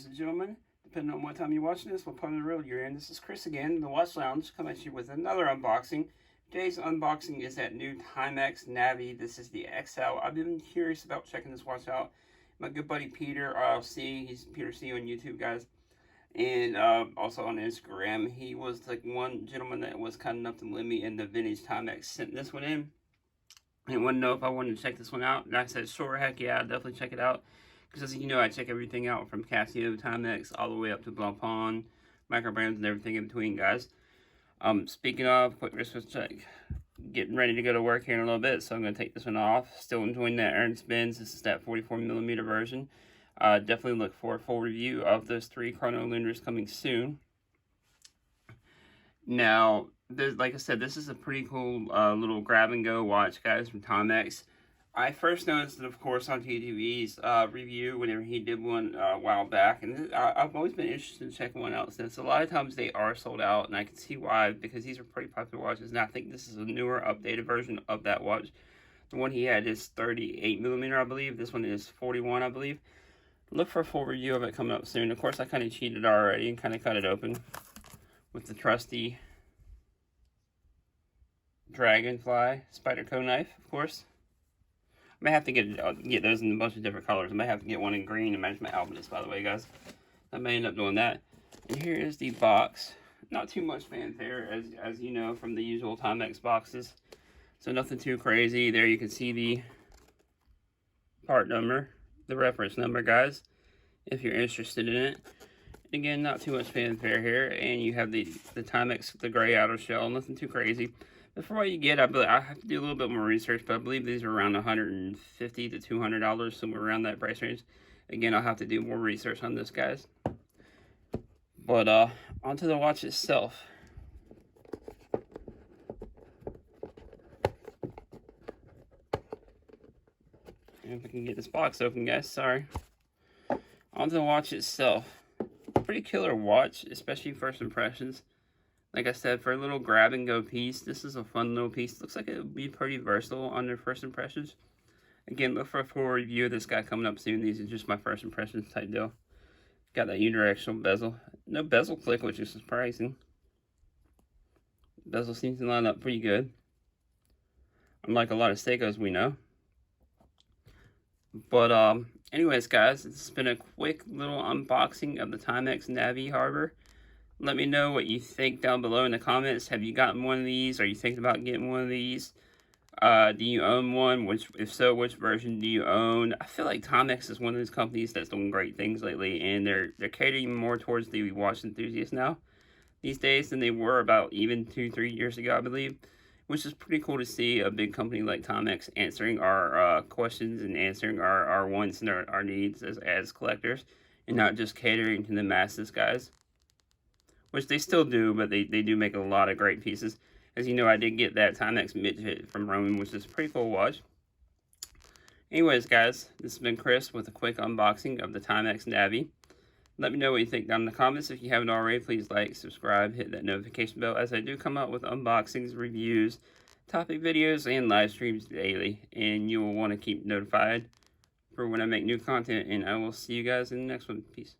ladies and gentlemen. Depending on what time you're watching this, what part of the road you're in. This is Chris again, the Watch Lounge, coming at you with another unboxing. Today's unboxing is that new Timex Navi. This is the XL. I've been curious about checking this watch out. My good buddy Peter C, he's Peter C on YouTube, guys, and also on Instagram. He was like one gentleman that was kind enough to lend me in the vintage Timex. Sent this one in. I didn't want to know if I wanted to check this one out, and I said, sure, heck yeah, I'll definitely check it out. Because as you know, I check everything out from Casio, Timex, all the way up to Blancpain, micro brands, and everything in between, guys. Speaking of, quick wristwatch check. Getting ready to go to work here in a little bit, so I'm going to take this one off. Still enjoying that Aaron Spins. This is that 44mm version. Definitely look for a full review of those 3 chrono lunars coming soon. Now, like I said, this is a pretty cool little grab-and-go watch, guys, from Timex. I first noticed it, of course, on TTV's review whenever he did one a while back, and I've always been interested in checking one out since. A lot of times they are sold out, and I can see why, because these are pretty popular watches, and I think this is a newer, updated version of that watch. The one he had is 38mm, I believe. This one is 41, I believe. Look for a full review of it coming up soon. Of course, I kind of cheated already and kind of cut it open with the trusty Dragonfly Spyderco knife, of course. I may have to get those in a bunch of different colors. I may have to get one in green to match my Albanese, by the way, guys. I may end up doing that. And here is the box. Not too much fanfare, as you know, from the usual Timex boxes. So nothing too crazy. There you can see the part number, the reference number, guys, if you're interested in it. Again, not too much fanfare here. And you have the Timex, the gray outer shell. Nothing too crazy. Before what you get, I have to do a little bit more research, but I believe these are around $150 to $200, somewhere around that price range. Again, I'll have to do more research on this, guys. But onto the watch itself. If I can get this box open, guys, sorry. Onto the watch itself. Pretty killer watch, especially first impressions. Like I said, for a little grab-and-go piece, this is a fun little piece. Looks like it would be pretty versatile on their first impressions. Again, look for a full review of this guy coming up soon. These are just my first impressions type deal. Got that unidirectional bezel. No bezel click, which is surprising. Bezel seems to line up pretty good. Unlike a lot of Seikos we know. But, anyways, guys, it's been a quick little unboxing of the Timex Navi Harbor. Let me know what you think down below in the comments. Have you gotten one of these? Are you thinking about getting one of these? Do you own one? If so, which version do you own? I feel like Timex is one of those companies that's doing great things lately, and they're catering more towards the watch enthusiasts now these days than they were about even 2-3 years ago, I believe. Which is pretty cool to see a big company like Timex answering our questions and answering our wants and our needs as collectors, and not just catering to the masses, guys. Which they still do, but they do make a lot of great pieces. As you know, I did get that Timex Midget from Roman, which is a pretty cool watch. Anyways, guys, this has been Chris with a quick unboxing of the Timex Navi. Let me know what you think down in the comments. If you haven't already, please like, subscribe, hit that notification bell, as I do come out with unboxings, reviews, topic videos, and live streams daily. And you will want to keep notified for when I make new content, and I will see you guys in the next one. Peace.